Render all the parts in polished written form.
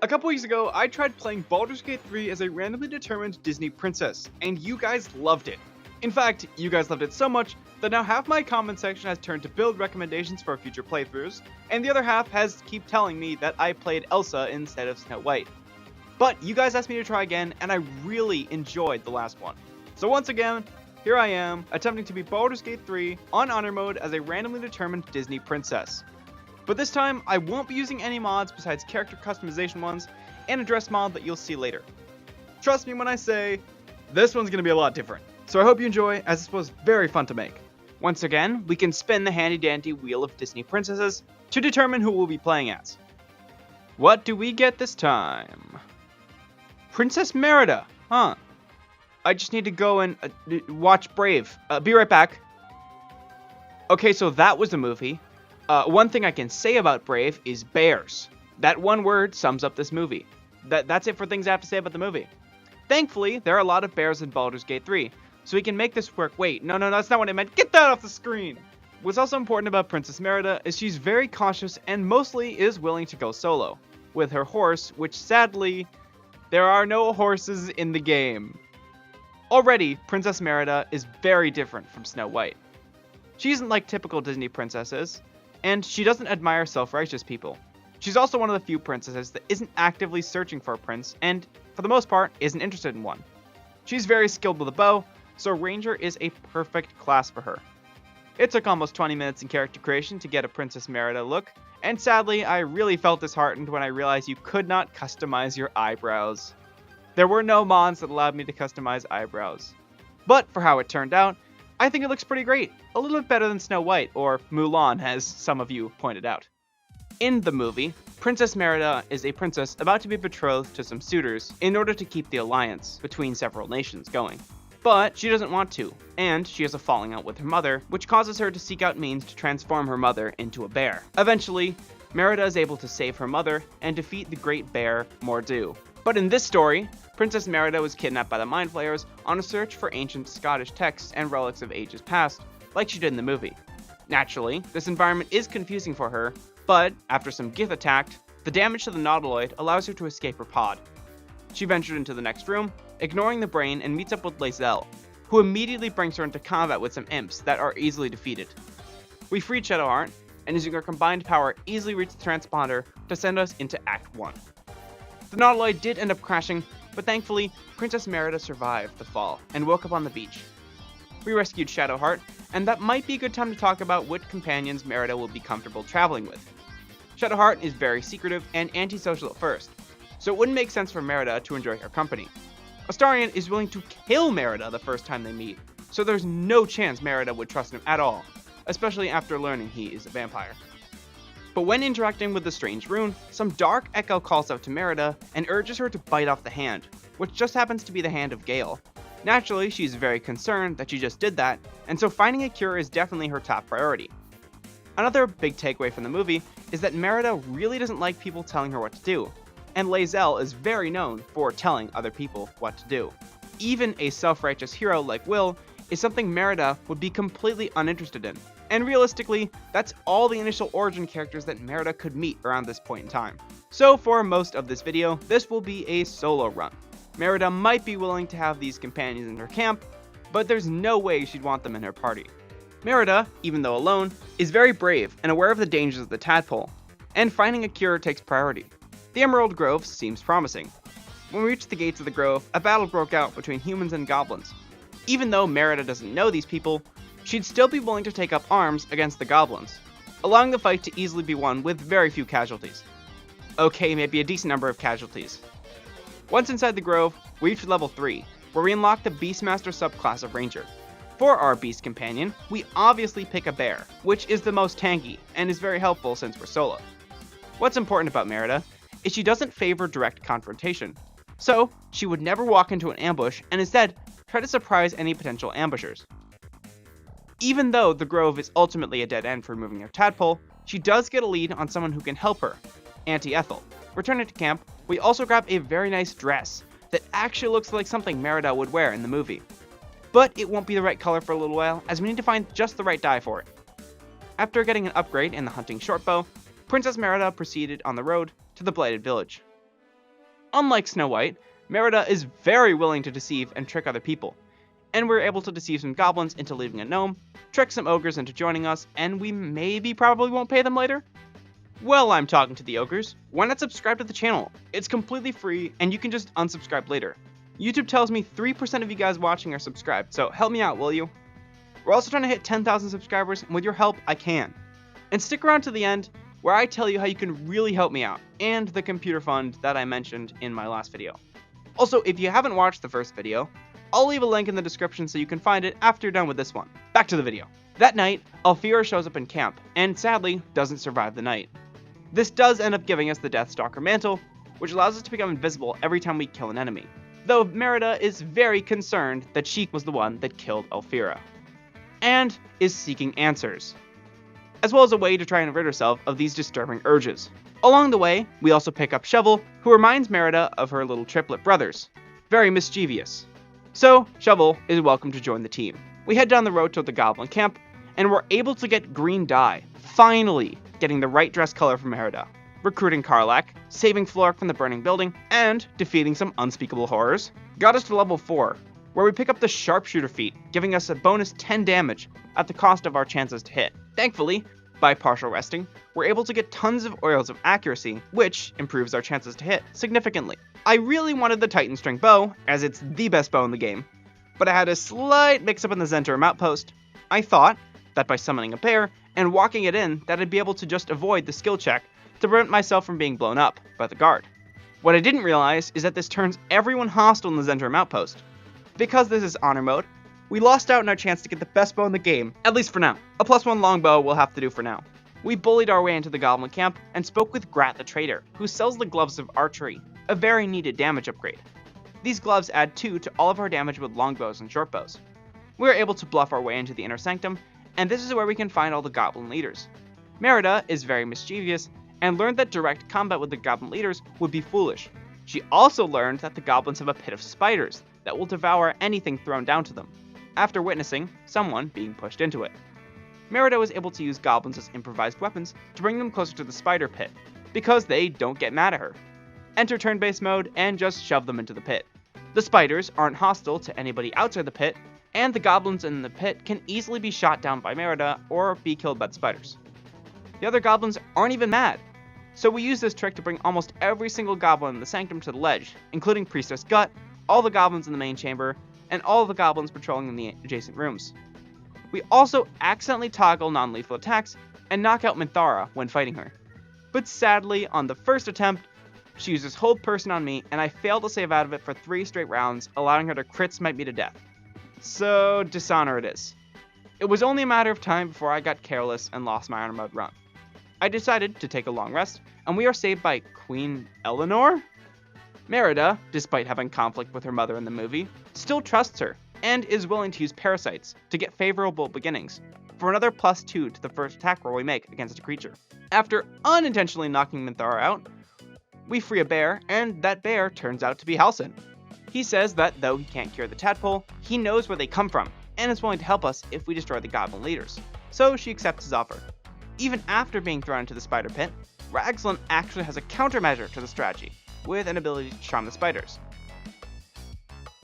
A couple weeks ago, I tried playing Baldur's Gate 3 as a randomly determined Disney princess, and you guys loved it. In fact, you guys loved it so much that now half my comment section has turned to build recommendations for future playthroughs, and the other half has keep telling me that I played Elsa instead of Snow White. But you guys asked me to try again, and I really enjoyed the last one. So once again, here I am, attempting to beat Baldur's Gate 3 on Honor Mode as a randomly determined Disney princess. But this time, I won't be using any mods besides character customization ones, and a dress mod that you'll see later. Trust me when I say, this one's going to be a lot different. So I hope you enjoy, as this was very fun to make. Once again, we can spin the handy-dandy wheel of Disney princesses to determine who we'll be playing as. What do we get this time? Princess Merida, huh? I just need to go and watch Brave. Be right back. Okay, so that was the movie. One thing I can say about Brave is bears. That one word sums up this movie. That's it for things I have to say about the movie. Thankfully, there are a lot of bears in Baldur's Gate 3, so we can make this work. Wait, no, that's not what I meant. Get that off the screen! What's also important about Princess Merida is she's very cautious and mostly is willing to go solo, with her horse, which sadly, there are no horses in the game. Already, Princess Merida is very different from Snow White. She isn't like typical Disney princesses, and she doesn't admire self-righteous people. She's also one of the few princesses that isn't actively searching for a prince, and, for the most part, isn't interested in one. She's very skilled with a bow, so Ranger is a perfect class for her. It took almost 20 minutes in character creation to get a Princess Merida look, and sadly, I really felt disheartened when I realized you could not customize your eyebrows. There were no mods that allowed me to customize eyebrows. But for how it turned out, I think it looks pretty great, a little bit better than Snow White, or Mulan, as some of you pointed out. In the movie, Princess Merida is a princess about to be betrothed to some suitors in order to keep the alliance between several nations going. But she doesn't want to, and she has a falling out with her mother, which causes her to seek out means to transform her mother into a bear. Eventually, Merida is able to save her mother and defeat the great bear, Mor'du. But in this story, Princess Merida was kidnapped by the Mind Flayers on a search for ancient Scottish texts and relics of ages past, like she did in the movie. Naturally, this environment is confusing for her, but after some Gith attacked, the damage to the Nautiloid allows her to escape her pod. She ventured into the next room, ignoring the brain, and meets up with Lae'zel, who immediately brings her into combat with some imps that are easily defeated. We freed Shadowheart, and using our combined power easily reached the transponder to send us into Act 1. The Nautiloid did end up crashing, but thankfully, Princess Merida survived the fall and woke up on the beach. We rescued Shadowheart, and that might be a good time to talk about what companions Merida will be comfortable traveling with. Shadowheart is very secretive and antisocial at first, so it wouldn't make sense for Merida to enjoy her company. Astarion is willing to kill Merida the first time they meet, so there's no chance Merida would trust him at all, especially after learning he is a vampire. But when interacting with the strange rune, some dark echo calls out to Merida and urges her to bite off the hand, which just happens to be the hand of Gale. Naturally, she's very concerned that she just did that, and so finding a cure is definitely her top priority. Another big takeaway from the movie is that Merida really doesn't like people telling her what to do, and Lae'zel is very known for telling other people what to do. Even a self-righteous hero like Will is something Merida would be completely uninterested in. And realistically, that's all the initial origin characters that Merida could meet around this point in time. So for most of this video, this will be a solo run. Merida might be willing to have these companions in her camp, but there's no way she'd want them in her party. Merida, even though alone, is very brave and aware of the dangers of the tadpole, and finding a cure takes priority. The Emerald Grove seems promising. When we reached the gates of the grove, a battle broke out between humans and goblins. Even though Merida doesn't know these people, she'd still be willing to take up arms against the goblins, allowing the fight to easily be won with very few casualties. Okay, maybe a decent number of casualties. Once inside the grove, we reached level 3, where we unlock the Beastmaster subclass of Ranger. For our beast companion, we obviously pick a bear, which is the most tanky, and is very helpful since we're solo. What's important about Merida is she doesn't favor direct confrontation, so she would never walk into an ambush and instead try to surprise any potential ambushers. Even though the grove is ultimately a dead end for removing her tadpole, she does get a lead on someone who can help her, Auntie Ethel. Returning to camp, we also grab a very nice dress that actually looks like something Merida would wear in the movie. But it won't be the right color for a little while, as we need to find just the right dye for it. After getting an upgrade in the hunting shortbow, Princess Merida proceeded on the road to the Blighted Village. Unlike Snow White, Merida is very willing to deceive and trick other people, and we're able to deceive some goblins into leaving a gnome, trick some ogres into joining us, and we probably won't pay them later? Well, I'm talking to the ogres. Why not subscribe to the channel? It's completely free, and you can just unsubscribe later. YouTube tells me 3% of you guys watching are subscribed, so help me out, will you? We're also trying to hit 10,000 subscribers, and with your help, I can. And stick around to the end, where I tell you how you can really help me out, and the computer fund that I mentioned in my last video. Also, if you haven't watched the first video, I'll leave a link in the description so you can find it after you're done with this one. Back to the video. That night, Alfira shows up in camp, and sadly, doesn't survive the night. This does end up giving us the Deathstalker mantle, which allows us to become invisible every time we kill an enemy, though Merida is very concerned that she was the one that killed Alfira, and is seeking answers, as well as a way to try and rid herself of these disturbing urges. Along the way, we also pick up Shovel, who reminds Merida of her little triplet brothers. Very mischievous. So, Shovel is welcome to join the team. We head down the road to the Goblin camp, and we're able to get green dye, finally getting the right dress color for Merida, recruiting Karlach, saving Flork from the burning building, and defeating some unspeakable horrors, got us to level 4, where we pick up the Sharpshooter feat, giving us a bonus 10 damage at the cost of our chances to hit. Thankfully, by partial resting, we're able to get tons of oils of accuracy, which improves our chances to hit significantly. I really wanted the Titan String bow, as it's the best bow in the game, but I had a slight mix-up in the Zentrum outpost. I thought that by summoning a bear and walking it in, that I'd be able to just avoid the skill check to prevent myself from being blown up by the guard. What I didn't realize is that this turns everyone hostile in the Zentrum outpost. Because this is honor mode, we lost out on our chance to get the best bow in the game, at least for now. A +1 longbow will have to do for now. We bullied our way into the Goblin camp and spoke with Grat the trader, who sells the gloves of archery, a very needed damage upgrade. These gloves add 2 to all of our damage with longbows and shortbows. We were able to bluff our way into the inner sanctum, and this is where we can find all the Goblin leaders. Merida is very mischievous, and learned that direct combat with the Goblin leaders would be foolish. She also learned that the Goblins have a pit of spiders that will devour anything thrown down to them, after witnessing someone being pushed into it. Merida was able to use Goblins as improvised weapons to bring them closer to the spider pit, because they don't get mad at her. Enter turn-based mode and just shove them into the pit. The spiders aren't hostile to anybody outside the pit, and the Goblins in the pit can easily be shot down by Merida or be killed by the spiders. The other Goblins aren't even mad, so we use this trick to bring almost every single Goblin in the Sanctum to the ledge, including Priestess Gut, all the Goblins in the main chamber, and all of the Goblins patrolling in the adjacent rooms. We also accidentally toggle non-lethal attacks and knock out Minthara when fighting her. But sadly, on the first attempt, she uses Hold Person on me, and I failed to save out of it for 3 straight rounds, allowing her to crit smite me to death. So, dishonor it is. It was only a matter of time before I got careless and lost my honor mode run. I decided to take a long rest, and we are saved by Queen Eleanor? Merida, despite having conflict with her mother in the movie, still trusts her, and is willing to use parasites to get favorable beginnings, for another +2 to the first attack roll we make against a creature. After unintentionally knocking Minthara out, we free a bear, and that bear turns out to be Halsin. He says that though he can't cure the tadpole, he knows where they come from, and is willing to help us if we destroy the Goblin leaders. So she accepts his offer. Even after being thrown into the spider pit, Ragzlin actually has a countermeasure to the strategy, with an ability to charm the spiders.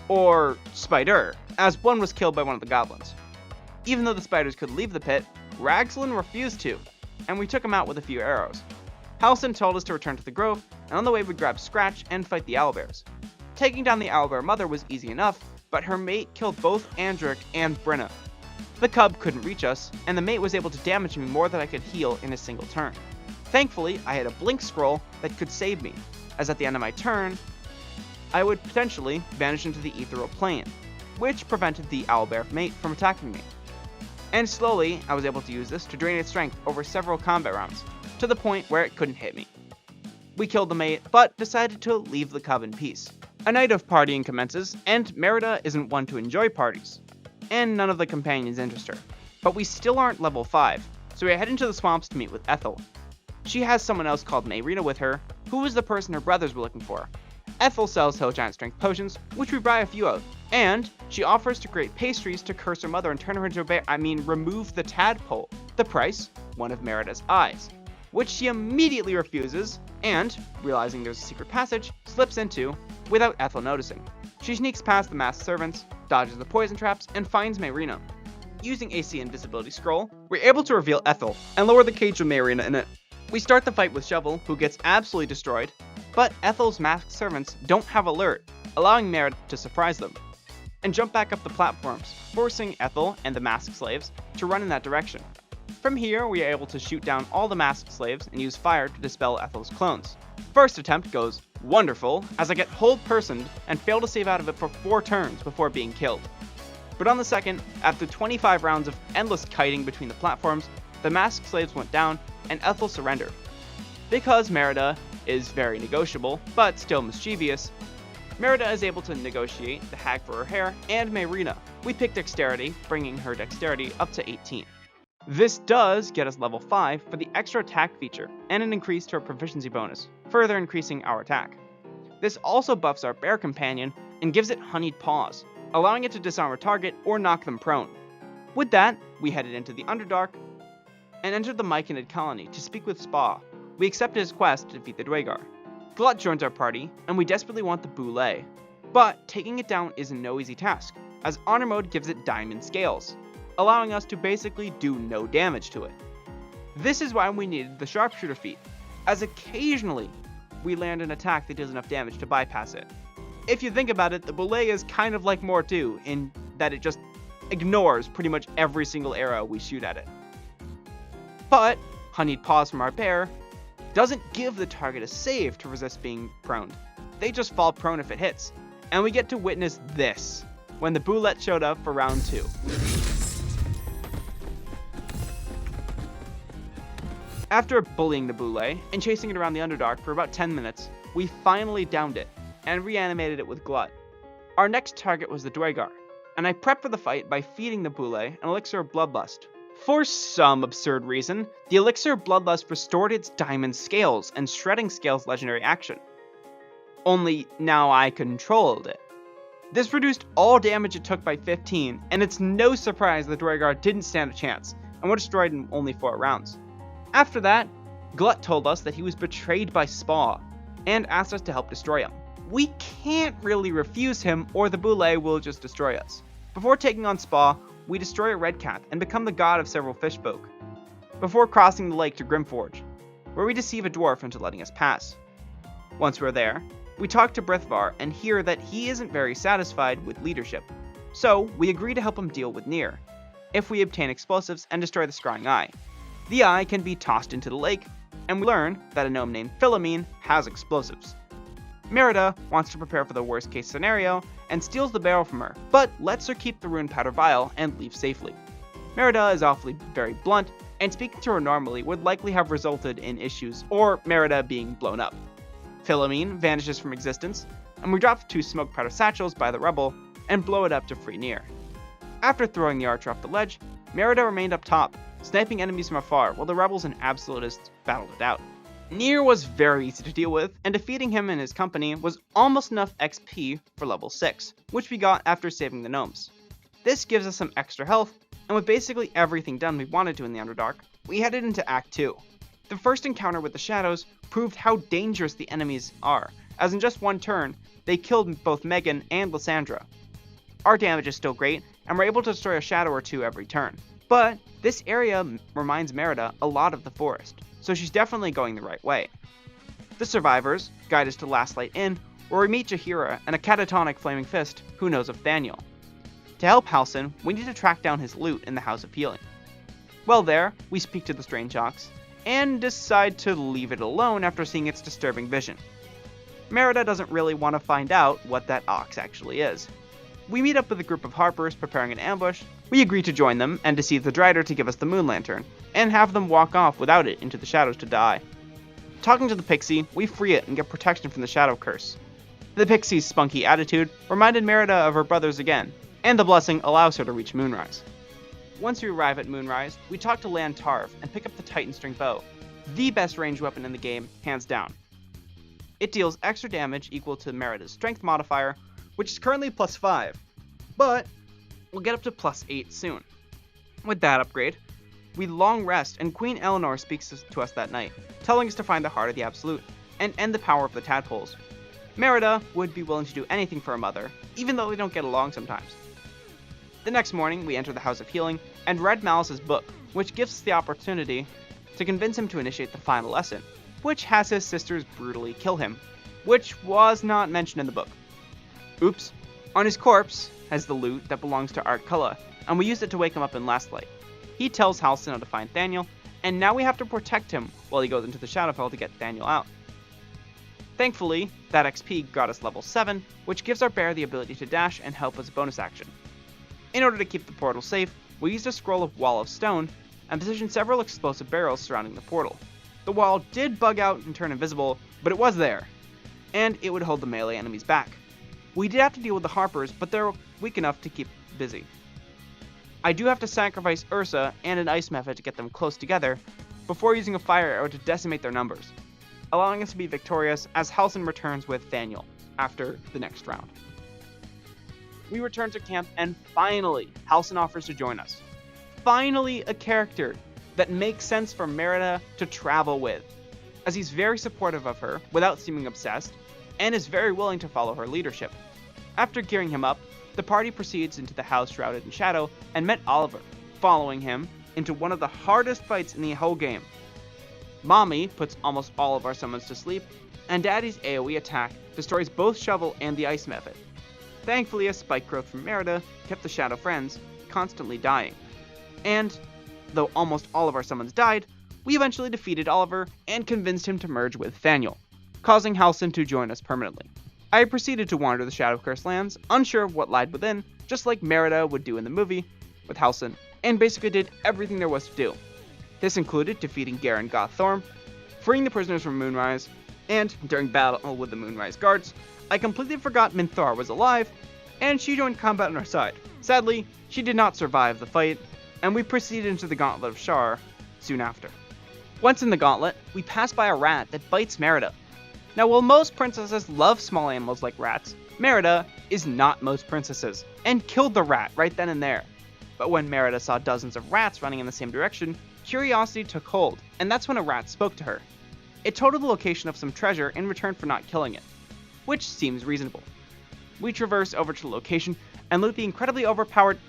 Or spider, as one was killed by one of the goblins. Even though the spiders could leave the pit, Ragzlin refused to, and we took him out with a few arrows. Halsin told us to return to the grove, and on the way we grab Scratch and fight the owlbears. Taking down the owlbear mother was easy enough, but her mate killed both Andric and Brenna. The cub couldn't reach us, and the mate was able to damage me more than I could heal in a single turn. Thankfully, I had a blink scroll that could save me, as at the end of my turn, I would potentially vanish into the ethereal plane, which prevented the owlbear mate from attacking me. And slowly, I was able to use this to drain its strength over several combat rounds, to the point where it couldn't hit me. We killed the mate, but decided to leave the cub in peace. A night of partying commences, and Merida isn't one to enjoy parties, and none of the companions interest her. But we still aren't level 5, so we head into the swamps to meet with Ethel. She has someone else called Mayrina with her, who was the person her brothers were looking for. Ethel sells Hill Giant Strength potions, which we buy a few of, and she offers to create pastries to curse her mother and turn her into a bear, remove the tadpole. The price? One of Merida's eyes, which she immediately refuses, and, realizing there's a secret passage, slips into without Ethel noticing. She sneaks past the masked servants, dodges the poison traps, and finds Myrkul. Using AC Invisibility Scroll, we're able to reveal Ethel and lower the cage with Myrkul in it. We start the fight with Shovel, who gets absolutely destroyed, but Ethel's masked servants don't have alert, allowing Myrkul to surprise them, and jump back up the platforms, forcing Ethel and the masked slaves to run in that direction. From here, we are able to shoot down all the masked slaves and use fire to dispel Ethel's clones. First attempt goes wonderful, as I get hold-personed and fail to save out of it for 4 turns before being killed. But on the second, after 25 rounds of endless kiting between the platforms, the masked slaves went down and Ethel surrendered. Because Merida is very negotiable, but still mischievous, Merida is able to negotiate the hag for her hair and Myrkul. We pick Dexterity, bringing her Dexterity up to 18. This does get us level 5 for the extra attack feature and an increase to our proficiency bonus, further increasing our attack. This also buffs our bear companion and gives it honeyed paws, allowing it to disarm a target or knock them prone. With that, we headed into the Underdark and entered the Myconid colony to speak with Spa. We accepted his quest to defeat the Dwagar. Glut joins our party, and we desperately want the Boule. But taking it down is no easy task, as Honor Mode gives it diamond scales, allowing us to basically do no damage to it. This is why we needed the Sharpshooter feat, as occasionally we land an attack that does enough damage to bypass it. If you think about it, the Boule is kind of like Mortu in that it just ignores pretty much every single arrow we shoot at it. But honeyed paws from our bear doesn't give the target a save to resist being prone. They just fall prone if it hits, and we get to witness this when the Boulette showed up for round 2. After bullying the Boule and chasing it around the Underdark for about 10 minutes, we finally downed it and reanimated it with Glut. Our next target was the Dwagar, and I prepped for the fight by feeding the Boule an elixir of Bloodlust. For some absurd reason, the elixir of Bloodlust restored its diamond scales and shredding scales legendary action. Only now I controlled it. This reduced all damage it took by 15, and it's no surprise the Dwagar didn't stand a chance, and were destroyed in only 4 rounds. After that, Glut told us that he was betrayed by Spa, and asked us to help destroy him. We can't really refuse him, or the Boule will just destroy us. Before taking on Spa, we destroy a redcap and become the god of several fishfolk, before crossing the lake to Grymforge, where we deceive a dwarf into letting us pass. Once we're there, we talk to Brithvar and hear that he isn't very satisfied with leadership, so we agree to help him deal with Nier, if we obtain explosives and destroy the scrying eye. The eye can be tossed into the lake, and we learn that a gnome named Philomene has explosives. Merida wants to prepare for the worst case scenario and steals the barrel from her, but lets her keep the rune powder vial and leave safely. Merida is awfully very blunt, and speaking to her normally would likely have resulted in issues or Merida being blown up. Philomene vanishes from existence, and we drop 2 smoke powder satchels by the rubble and blow it up to free Nier. After throwing the archer off the ledge, Merida remained up top, sniping enemies from afar while the rebels and absolutists battled it out. Nier was very easy to deal with, and defeating him and his company was almost enough XP for level 6, which we got after saving the gnomes. This gives us some extra health, and with basically everything done we wanted to in the Underdark, we headed into Act 2. The first encounter with the Shadows proved how dangerous the enemies are, as in just 1 turn, they killed both Megan and Lysandra. Our damage is still great, and we're able to destroy a shadow or 2 every turn. But this area reminds Merida a lot of the forest, so she's definitely going the right way. The survivors guide us to Last Light Inn, where we meet Jahira and a catatonic flaming fist who knows of Thaniel. To help Halsin, we need to track down his loot in the House of Healing. While there, we speak to the Strange Ox, and decide to leave it alone after seeing its disturbing vision. Merida doesn't really want to find out what that ox actually is. We meet up with a group of harpers preparing an ambush. We agree to join them and deceive the Drider to give us the moon lantern, and have them walk off without it into the shadows to die. Talking to the pixie, we free it and get protection from the shadow curse. The pixie's spunky attitude reminded Merida of her brothers again, and the blessing allows her to reach Moonrise. Once we arrive at Moonrise, we talk to Lan Tarv and pick up the Titan String Bow, the best ranged weapon in the game, hands down. It deals extra damage equal to Merida's strength modifier, which is currently +5, but we'll get up to +8 soon. With that upgrade, we long rest and Queen Eleanor speaks to us that night, telling us to find the Heart of the Absolute, and end the power of the tadpoles. Merida would be willing to do anything for her mother, even though they don't get along sometimes. The next morning, we enter the House of Healing and read Malice's book, which gives us the opportunity to convince him to initiate the final lesson, which has his sisters brutally kill him, which was not mentioned in the book. Oops. On his corpse has the loot that belongs to Artculla, and we used it to wake him up in Last Light. He tells Halsin how to find Thaniel, and now we have to protect him while he goes into the Shadowfell to get Thaniel out. Thankfully, that XP got us level 7, which gives our bear the ability to dash and help as a bonus action. In order to keep the portal safe, we used a scroll of Wall of Stone and positioned several explosive barrels surrounding the portal. The wall did bug out and turn invisible, but it was there, and it would hold the melee enemies back. We did have to deal with the Harpers, but they're weak enough to keep busy. I do have to sacrifice Ursa and an ice method to get them close together, before using a fire arrow to decimate their numbers, allowing us to be victorious as Halsin returns with Thaniel after the next round. We return to camp and finally, Halsin offers to join us. Finally a character that makes sense for Merida to travel with, as he's very supportive of her without seeming obsessed, and is very willing to follow her leadership. After gearing him up, the party proceeds into the house shrouded in shadow and met Oliver, following him into one of the hardest fights in the whole game. Mommy puts almost all of our summons to sleep, and Daddy's AoE attack destroys both Shovel and the Ice Method. Thankfully, a spike growth from Merida kept the Shadow Friends constantly dying. And, though almost all of our summons died, we eventually defeated Oliver and convinced him to merge with Thaniel, causing Halsin to join us permanently. I proceeded to wander the Shadow-Cursed lands, unsure of what lied within, just like Merida would do in the movie with Halsin, and basically did everything there was to do. This included defeating Garen Gothorm, freeing the prisoners from Moonrise, and during battle with the Moonrise guards, I completely forgot Minthar was alive, and she joined combat on our side. Sadly, she did not survive the fight, and we proceeded into the Gauntlet of Shar soon after. Once in the Gauntlet, we pass by a rat that bites Merida. Now, while most princesses love small animals like rats, Merida is not most princesses, and killed the rat right then and there. But when Merida saw dozens of rats running in the same direction, curiosity took hold, and that's when a rat spoke to her. It told her the location of some treasure in return for not killing it, which seems reasonable. We traverse over to the location and loot the incredibly overpowered...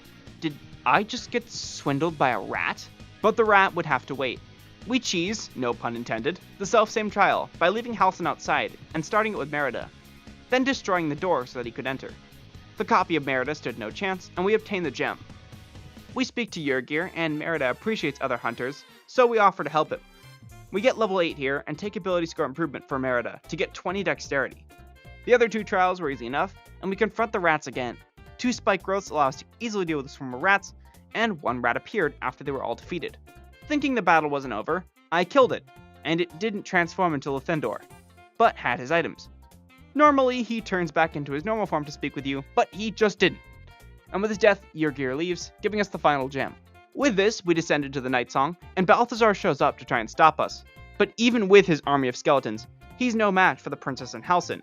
Did I just get swindled by a rat? But the rat would have to wait. We cheese, no pun intended, the self-same trial by leaving Halsin outside and starting it with Merida, then destroying the door so that he could enter. The copy of Merida stood no chance, and we obtained the gem. We speak to Yrgir, and Merida appreciates other hunters, so we offer to help him. We get level 8 here and take ability score improvement for Merida to get 20 dexterity. The other two trials were easy enough, and we confront the rats again. 2 spike growths allow us to easily deal with a swarm of rats, and 1 rat appeared after they were all defeated. Thinking the battle wasn't over, I killed it, and it didn't transform into Lothendor, but had his items. Normally, he turns back into his normal form to speak with you, but he just didn't. And with his death, Yrgir leaves, giving us the final gem. With this, we descended to the Night Song, and Balthazar shows up to try and stop us. But even with his army of skeletons, he's no match for the Princess and Halsin.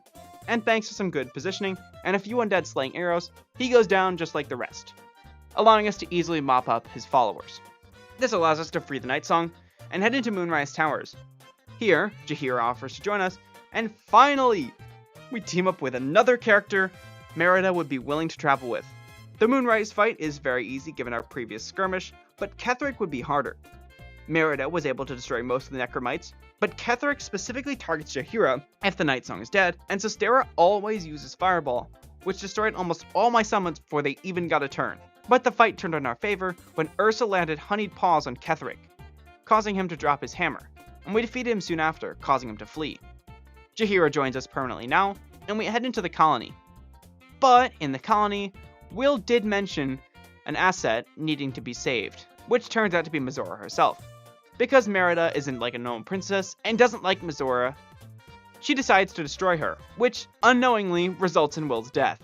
And thanks to some good positioning, and a few undead slaying arrows, he goes down just like the rest, allowing us to easily mop up his followers. This allows us to free the Night Song, and head into Moonrise Towers. Here, Jaheira offers to join us, and finally, we team up with another character Merida would be willing to travel with. The Moonrise fight is very easy given our previous skirmish, but Ketheric would be harder. Merida was able to destroy most of the Necromites, but Ketheric specifically targets Jaheira if the Night Song is dead, and Sistera always uses Fireball, which destroyed almost all my summons before they even got a turn. But the fight turned in our favor when Ursa landed Honeyed Paws on Ketheric, causing him to drop his hammer, and we defeated him soon after, causing him to flee. Jaheira joins us permanently now, and we head into the colony. But in the colony, Will did mention an asset needing to be saved, which turns out to be Mizora herself. Because Merida isn't like a known princess and doesn't like Mizora, she decides to destroy her, which unknowingly results in Will's death.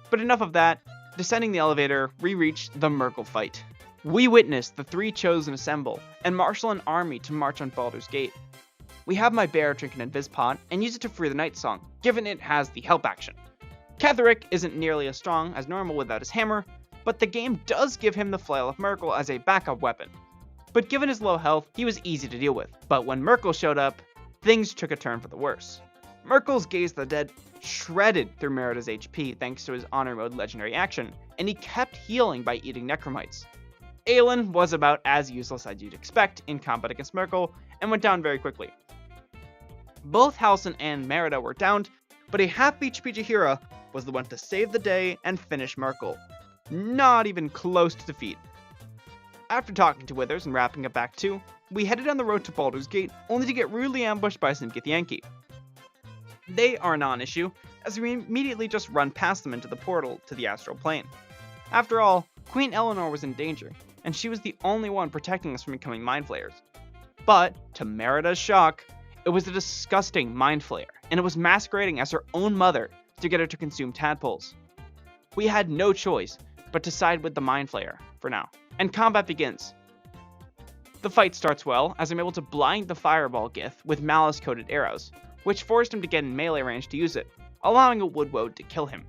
But enough of that. Descending the elevator, we reach the Myrkul fight. We witness the 3 Chosen assemble and marshal an army to march on Baldur's Gate. We have my bear drink an Invispot and use it to free the Night Song, given it has the help action. Ketheric isn't nearly as strong as normal without his hammer, but the game does give him the Flail of Myrkul as a backup weapon. But given his low health, he was easy to deal with. But when Myrkul showed up, things took a turn for the worse. Myrkul's Gaze of the Dead shredded through Merida's HP thanks to his Honor Mode legendary action, and he kept healing by eating Necromites. Aelin was about as useless as you'd expect in combat against Myrkul, and went down very quickly. Both Halsin and Merida were downed, but a half HP Jaheira was the one to save the day and finish Myrkul. Not even close to defeat. After talking to Withers and wrapping up Act 2, we headed on the road to Baldur's Gate, only to get rudely ambushed by some Githyanki. They are a non-issue, as we immediately just run past them into the portal to the Astral Plane. After all, Queen Eleanor was in danger, and she was the only one protecting us from becoming Mind Flayers. But, to Merida's shock, it was a disgusting Mind Flayer, and it was masquerading as her own mother to get her to consume tadpoles. We had no choice but to side with the Mind Flayer, for now, and combat begins. The fight starts well, as I'm able to blind the Fireball Gith with Malice-coated arrows, which forced him to get in melee range to use it, allowing a Woodwoad to kill him.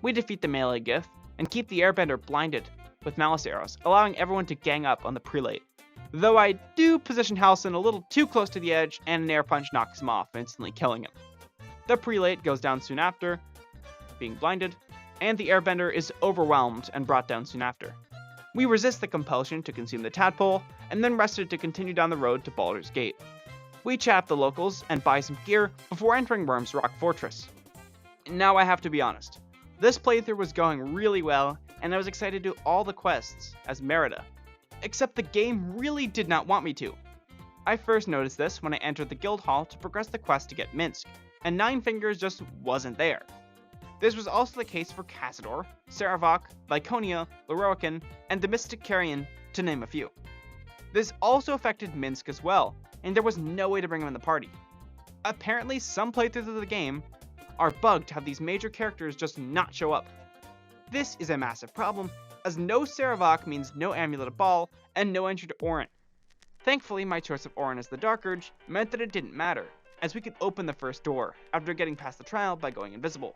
We defeat the melee Gith, and keep the Airbender blinded with Malice arrows, allowing everyone to gang up on the Prelate. Though I do position Halsin a little too close to the edge, and an air punch knocks him off, instantly killing him. The Prelate goes down soon after, being blinded, and the Airbender is overwhelmed and brought down soon after. We resist the compulsion to consume the tadpole, and then rested to continue down the road to Baldur's Gate. We chat the locals and buy some gear before entering Worm's Rock Fortress. Now I have to be honest, this playthrough was going really well, and I was excited to do all the quests as Merida. Except the game really did not want me to. I first noticed this when I entered the guild hall to progress the quest to get Minsk, and Nine Fingers just wasn't there. This was also the case for Cazador, Saravok, Lyconia, Loroakan, and the Mystic Carrion, to name a few. This also affected Minsk as well, and there was no way to bring him in the party. Apparently, some playthroughs of the game are bugged to have these major characters just not show up. This is a massive problem, as no Saravok means no Amulet of Ball, and no entry to Orin. Thankfully, my choice of Orin as the Dark Urge meant that it didn't matter, as we could open the first door after getting past the trial by going invisible.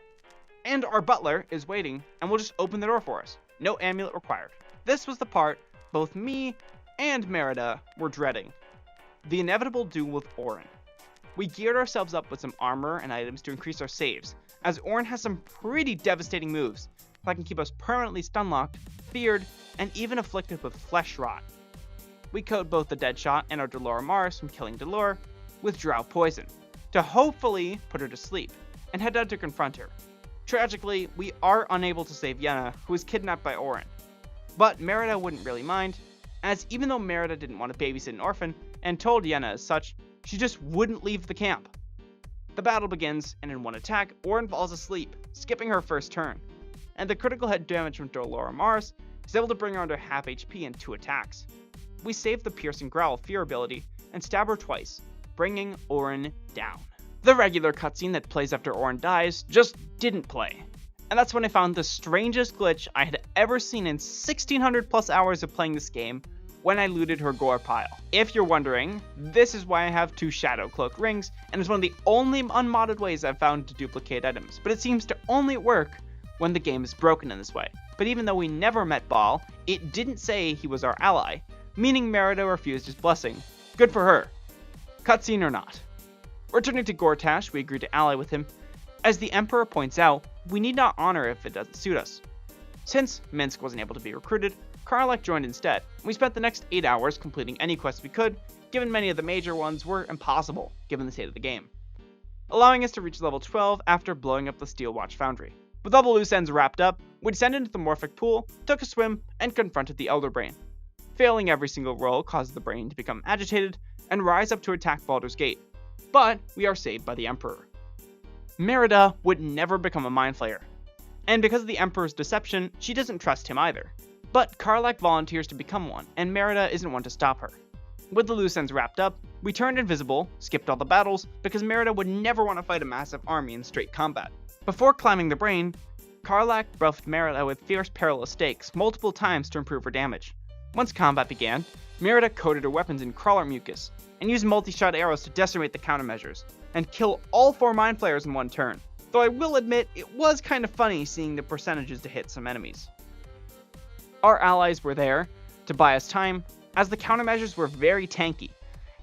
And our butler is waiting, and will just open the door for us. No amulet required. This was the part both me and Merida were dreading. The inevitable duel with Orin. We geared ourselves up with some armor and items to increase our saves, as Orin has some pretty devastating moves that can keep us permanently stunlocked, feared, and even afflicted with flesh rot. We coat both the Deadshot and our Dolora Mars from killing Dolor with Drow Poison, to hopefully put her to sleep, and head out to confront her. Tragically, we are unable to save Yenna, who is kidnapped by Orin. But Merida wouldn't really mind, as even though Merida didn't want to babysit an orphan, and told Yenna as such, she just wouldn't leave the camp. The battle begins, and in one attack, Orin falls asleep, skipping her first turn, and the critical hit damage from Dolora Mars is able to bring her under half HP in 2 attacks. We save the Piercing Growl Fear ability, and stab her twice, bringing Orin down. The regular cutscene that plays after Orin dies just didn't play. And that's when I found the strangest glitch I had ever seen in 1600 plus hours of playing this game, when I looted her gore pile. If you're wondering, this is why I have 2 Shadow Cloak rings, and it's one of the only unmodded ways I've found to duplicate items, but it seems to only work when the game is broken in this way. But even though we never met Baal, it didn't say he was our ally, meaning Merida refused his blessing. Good for her. Cutscene or not. Returning to Gortash, we agreed to ally with him. As the Emperor points out, we need not honor if it doesn't suit us. Since Minsk wasn't able to be recruited, Karlach joined instead. We spent the next 8 hours completing any quests we could, given many of the major ones were impossible given the state of the game, allowing us to reach level 12 after blowing up the Steel Watch Foundry. With all the loose ends wrapped up, we descended into the Morphic Pool, took a swim, and confronted the Elder Brain. Failing every single roll caused the brain to become agitated and rise up to attack Baldur's Gate, but we are saved by the Emperor. Merida would never become a Mind Flayer, and because of the Emperor's deception, she doesn't trust him either. But Karlach volunteers to become one, and Merida isn't one to stop her. With the loose ends wrapped up, we turned invisible, skipped all the battles, because Merida would never want to fight a massive army in straight combat. Before climbing the brain, Karlach buffed Merida with fierce perilous stakes multiple times to improve her damage. Once combat began, Merida coated her weapons in crawler mucus, and used multi-shot arrows to decimate the countermeasures, and kill all 4 Mind Flayers in one turn. Though I will admit, it was kind of funny seeing the percentages to hit some enemies. Our allies were there to buy us time, as the countermeasures were very tanky,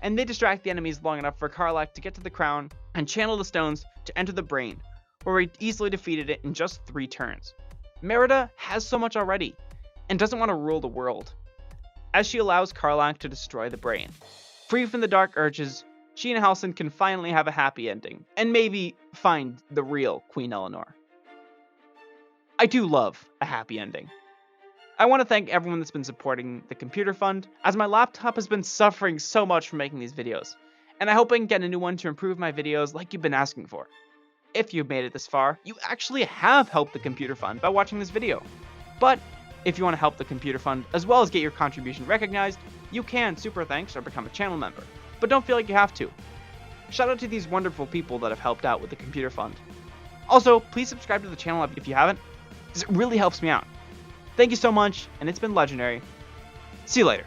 and they distract the enemies long enough for Karlach to get to the crown and channel the stones to enter the brain, where we easily defeated it in just 3 turns. Merida has so much already, and doesn't want to rule the world, as she allows Karlach to destroy the brain. Free from the dark urges, she and Halsin can finally have a happy ending, and maybe find the real Queen Eleanor. I do love a happy ending. I want to thank everyone that's been supporting the computer fund, as my laptop has been suffering so much from making these videos, and I hope I can get a new one to improve my videos like you've been asking for. If you've made it this far, you actually have helped the computer fund by watching this video. But if you want to help the computer fund, as well as get your contribution recognized, you can super thanks or become a channel member, but don't feel like you have to. Shout out to these wonderful people that have helped out with the computer fund. Also, please subscribe to the channel if you haven't, because it really helps me out. Thank you so much, and it's been legendary. See you later.